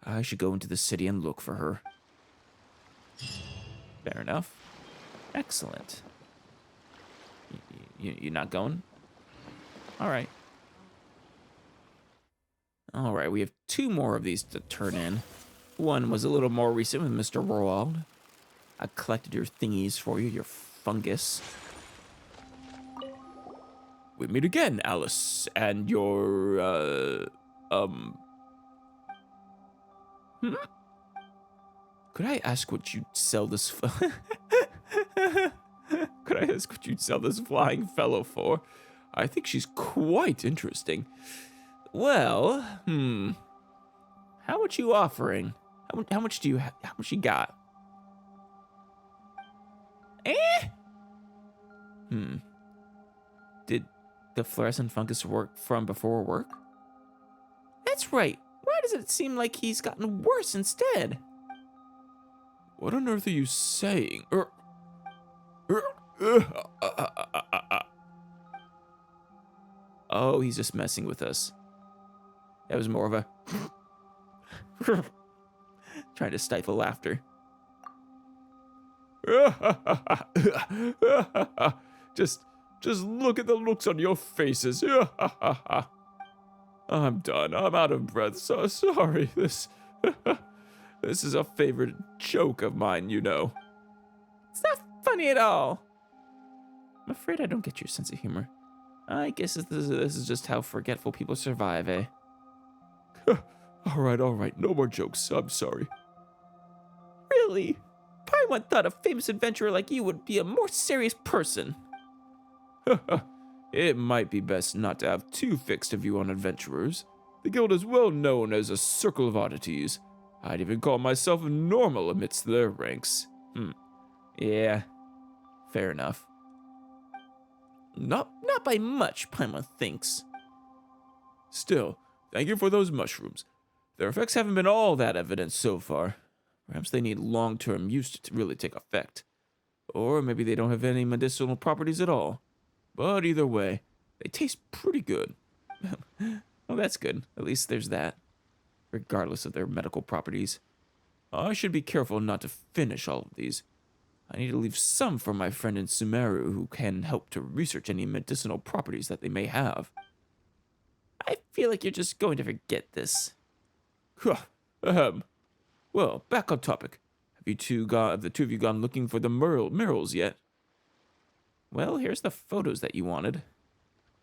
I should go into the city and look for her. Fair enough. Excellent. You're not going? Alright. Alright, we have 2 more of these to turn in. One was a little more recent with Mr. Roald. I collected your thingies for you, your fungus. We meet again, Alice, and your, Could I ask what you'd sell this Could I ask what you'd sell this flying fellow for? I think she's quite interesting. Well, how much you offering? How much do you have? How much you got? Did the fluorescent fungus work from before work? That's right. Why does it seem like he's gotten worse instead? What on earth are you saying? Oh, he's just messing with us. That was more of a... trying to stifle laughter. Just look at the looks on your faces. I'm done. I'm out of breath. So sorry. This is a favorite joke of mine, you know. It's not funny at all. I'm afraid I don't get your sense of humor. I guess this is just how forgetful people survive, eh? All right. No more jokes. I'm sorry. Really? Paimon thought a famous adventurer like you would be a more serious person. It might be best not to have too fixed a view on adventurers. The guild is well known as a circle of oddities. I'd even call myself normal amidst their ranks. Yeah, fair enough. Not by much, Paimon thinks. Still, thank you for those mushrooms. Their effects haven't been all that evident so far. Perhaps they need long-term use to really take effect. Or maybe they don't have any medicinal properties at all. But either way, they taste pretty good. Oh, that's good. At least there's that. Regardless of their medical properties. I should be careful not to finish all of these. I need to leave some for my friend in Sumeru who can help to research any medicinal properties that they may have. I feel like you're just going to forget this. Well, back on topic. Have the two of you gone looking for the murals yet? Well, here's the photos that you wanted.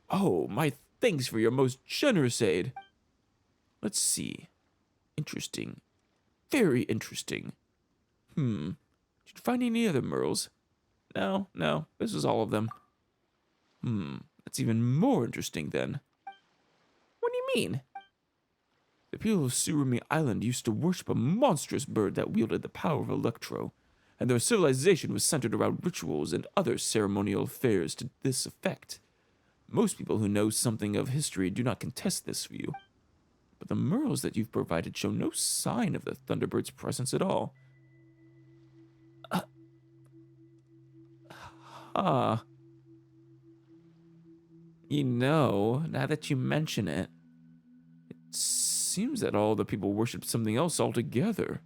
Oh, my thanks for your most generous aid. Let's see. Interesting. Very interesting. Did you find any other murals? No, this was all of them. That's even more interesting then. What do you mean? The people of Surumi Island used to worship a monstrous bird that wielded the power of Electro, and their civilization was centered around rituals and other ceremonial affairs to this effect. Most people who know something of history do not contest this view, but the murals that you've provided show no sign of the Thunderbird's presence at all. You know, now that you mention it, it seems that all the people worshipped something else altogether.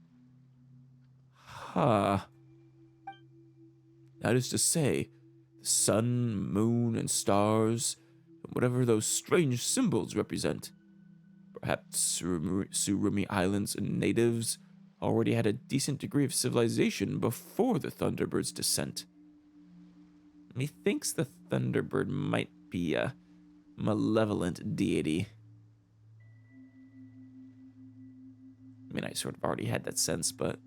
Huh. That is to say, the sun, moon, and stars, and whatever those strange symbols represent. Perhaps Surumi Island's natives already had a decent degree of civilization before the Thunderbird's descent. Methinks the Thunderbird might be a malevolent deity. I mean, I sort of already had that sense, but...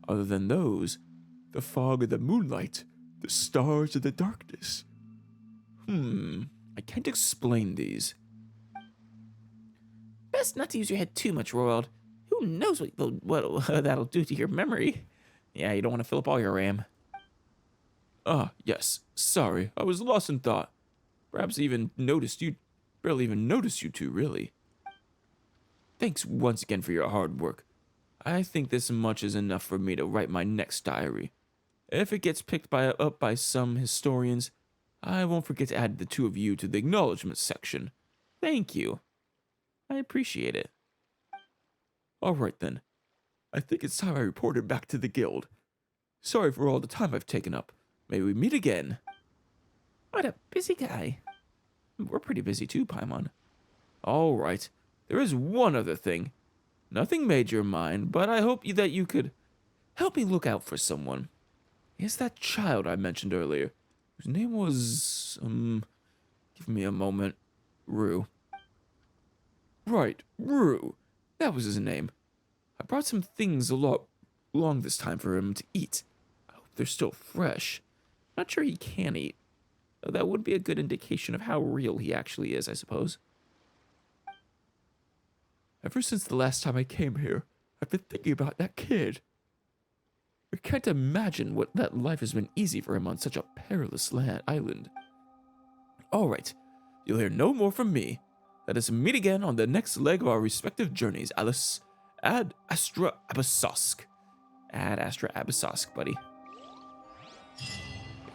Other than those, the fog and the moonlight, the stars and the darkness. I can't explain these. Best not to use your head too much, Royald. Who knows what that'll do to your memory? Yeah, you don't want to fill up all your RAM. Ah, yes. Sorry, I was lost in thought. Perhaps barely even noticed you two, really. Thanks once again for your hard work. I think this much is enough for me to write my next diary. If it gets picked up by some historians, I won't forget to add the two of you to the acknowledgement section. Thank you. I appreciate it. All right then. I think it's time I reported back to the guild. Sorry for all the time I've taken up. May we meet again. What a busy guy. We're pretty busy too, Paimon. All right. There is one other thing. Nothing major, mind, but I hope that you could help me look out for someone. It's that child I mentioned earlier, whose name was, give me a moment, Rue. Right, Rue. That was his name. I brought some things along this time for him to eat. I hope they're still fresh. Not sure he can eat, though that would be a good indication of how real he actually is, I suppose. Ever since the last time I came here, I've been thinking about that kid. I can't imagine what that life has been easy for him on such a perilous island. All right, you'll hear no more from me. Let us meet again on the next leg of our respective journeys, Alice. Ad Astra Abyssosk. Ad Astra Abyssosk, buddy.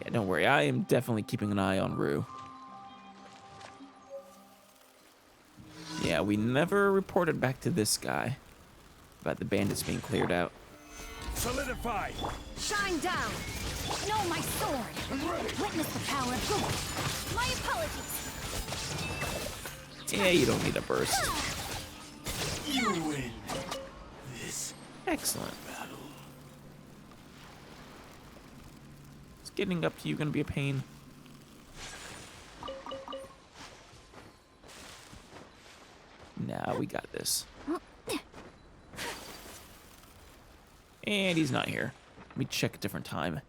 Yeah, don't worry, I am definitely keeping an eye on Rue. Yeah, we never reported back to this guy about the bandits being cleared out. Solidify! Shine down! No, my sword! Witness the power of Google! My apologies! Yeah, you don't need a burst. You win this Excellent. battle. Is getting up to you gonna be a pain? Nah, we got this. And he's not here. Let me check a different time.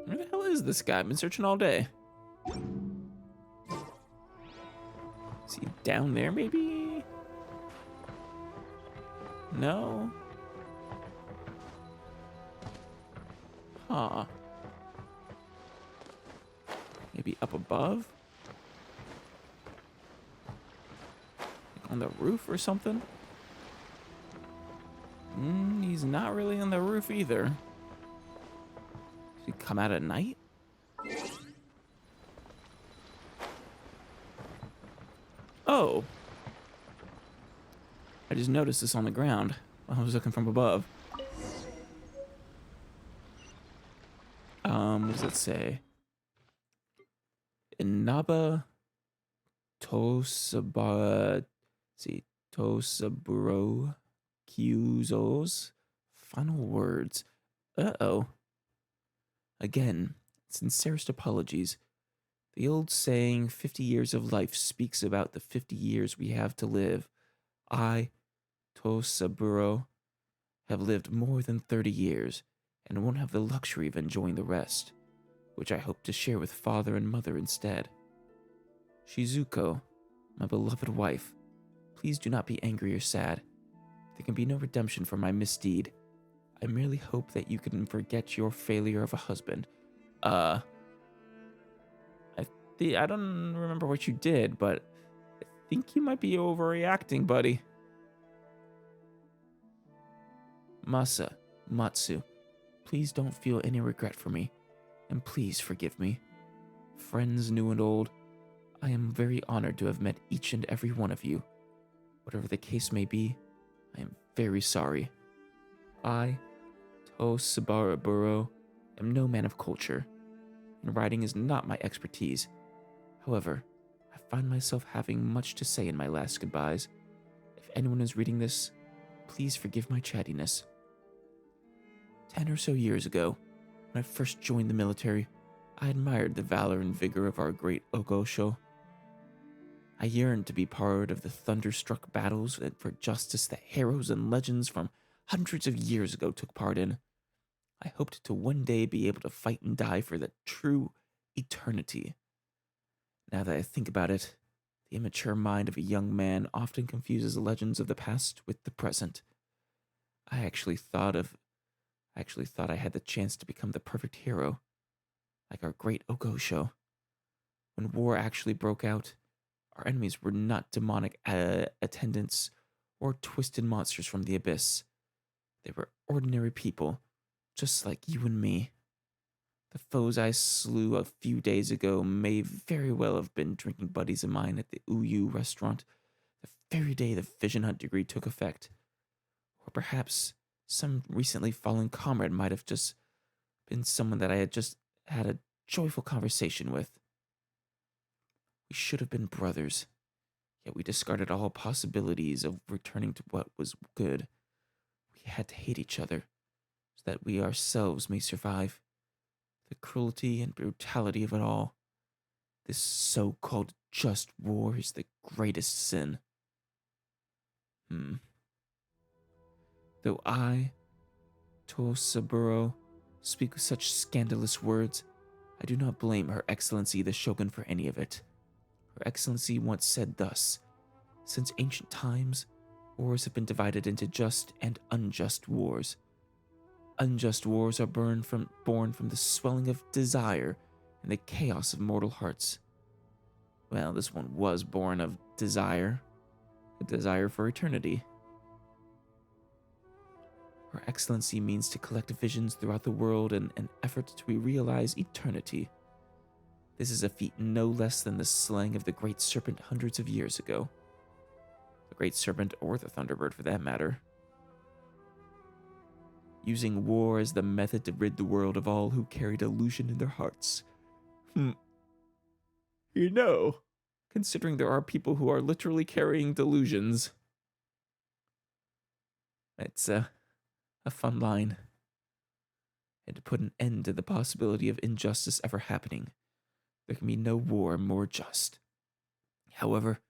Where the hell is this guy? I've been searching all day. Is he down there, maybe? No? Huh. Maybe up above? On the roof or something? He's not really on the roof either. Does he come out at night? Oh. I just noticed this on the ground while I was looking from above. What does it say? Inaba Tosabara. See, Tosaburo Kyuzos. Final words. Uh-oh. Again, sincerest apologies. The old saying, 50 years of life speaks about the 50 years we have to live. I, Tosaburo, have lived more than 30 years and won't have the luxury of enjoying the rest, which I hope to share with father and mother instead. Shizuko, my beloved wife, please do not be angry or sad. There can be no redemption for my misdeed. I merely hope that you can forget your failure of a husband. I don't remember what you did, but I think you might be overreacting, buddy. Matsu, please don't feel any regret for me, and please forgive me. friends new and old, I am very honored to have met each and every one of you. Whatever the case may be, I am very sorry. I, Saburo, am no man of culture, and writing is not my expertise. However, I find myself having much to say in my last goodbyes. If anyone is reading this, please forgive my chattiness. 10 or so years ago, when I first joined the military, I admired the valor and vigor of our great Ogosho. I yearned to be part of the thunderstruck battles for justice that heroes and legends from hundreds of years ago took part in. I hoped to one day be able to fight and die for the true eternity. Now that I think about it, the immature mind of a young man often confuses legends of the past with the present. I actually thought I had the chance to become the perfect hero, like our great Ogosho. When war actually broke out, our enemies were not demonic attendants or twisted monsters from the abyss. They were ordinary people, just like you and me. The foes I slew a few days ago may very well have been drinking buddies of mine at the Uyu restaurant the very day the Vision Hunt degree took effect. Or perhaps some recently fallen comrade might have just been someone that I had just had a joyful conversation with. We should have been brothers, yet we discarded all possibilities of returning to what was good. We had to hate each other, so that we ourselves may survive. The cruelty and brutality of it all. This so-called just war is the greatest sin. Though I, Saburo, speak with such scandalous words, I do not blame Her Excellency the Shogun for any of it. Her Excellency once said thus: since ancient times, wars have been divided into just and unjust wars. Unjust wars are born from the swelling of desire and the chaos of mortal hearts. Well, this one was born of desire, a desire for eternity. Her Excellency means to collect visions throughout the world in an effort to realize eternity. This is a feat no less than the slaying of the Great Serpent hundreds of years ago. The Great Serpent, or the Thunderbird for that matter. Using war as the method to rid the world of all who carried illusion in their hearts. You know, considering there are people who are literally carrying delusions. It's a fun line. And to put an end to the possibility of injustice ever happening, there can be no war more just. However,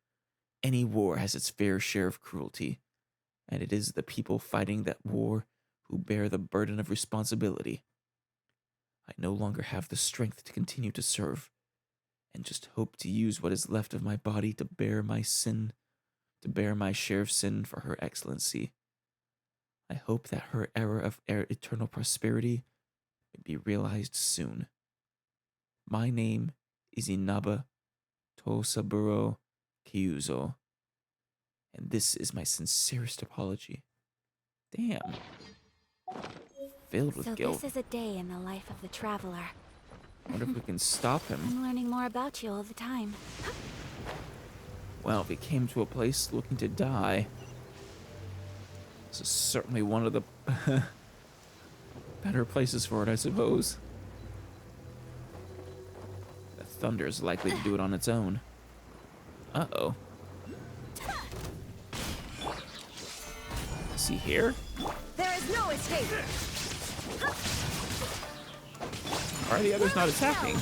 any war has its fair share of cruelty, and it is the people fighting that war who bear the burden of responsibility. I no longer have the strength to continue to serve, and just hope to use what is left of my body to bear my share of sin for Her Excellency. I hope that her era of eternal prosperity may be realized soon. My name is Inaba Tosaburo Kyuzo, and this is my sincerest apology. Damn. Filled with So guilt. this is a day in the life of the traveler. I wonder if we can stop him. I'm learning more about you all the time. Well, if he came to a place looking to die, this is certainly one of the better places for it, I suppose. The thunder is likely to do it on its own. Uh-oh. Is he here? There is no escape! Why are the others not attacking?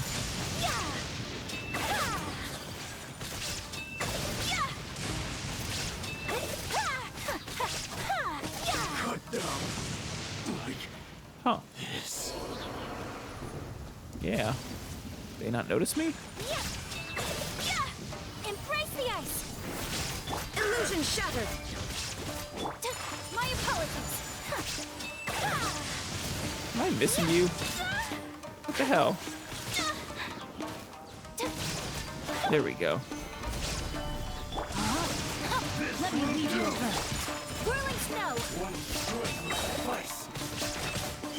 Cut down. Like Huh. this. Yeah. They not notice me? Embrace the ice! Illusion shattered! My apologies! Am I missing you? What the hell? There we go. Let me lead you over! Whirling snow! One strike slice.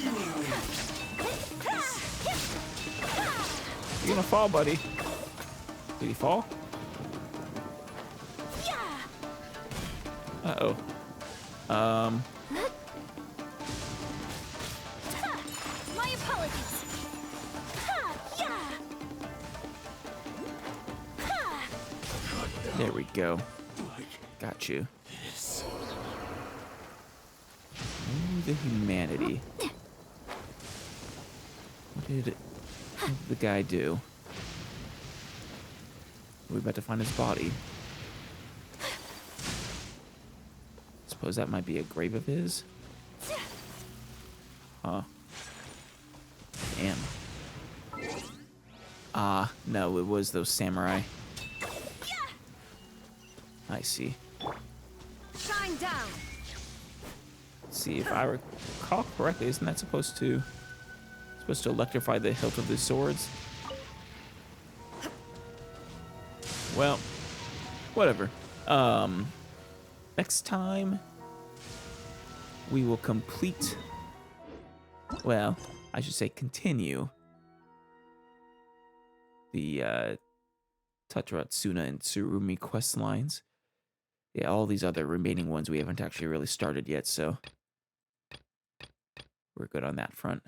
You win. You gonna fall, buddy. Did he fall? Yeah. Uh-oh. My apologies. Ha, yeah. Ha. There we go. Got you. Ooh, the humanity. What did the guy do? We're about to find his body. Suppose that might be a grave of his? Huh. Damn. Ah, no, it was those samurai. I see. Shine down. Let's see, if I recall correctly, isn't that supposed to electrify the hilt of the swords? Well, whatever. Next time we will complete, well, I should say continue the Tataratsuna and Surumi quest lines. Yeah, all these other remaining ones we haven't actually really started yet, so we're good on that front.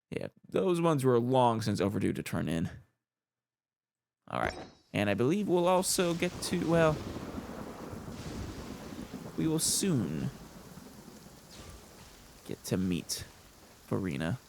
Yeah, those ones were long since overdue to turn in. All right, and I believe we'll also get to, well, we will soon get to meet Farina.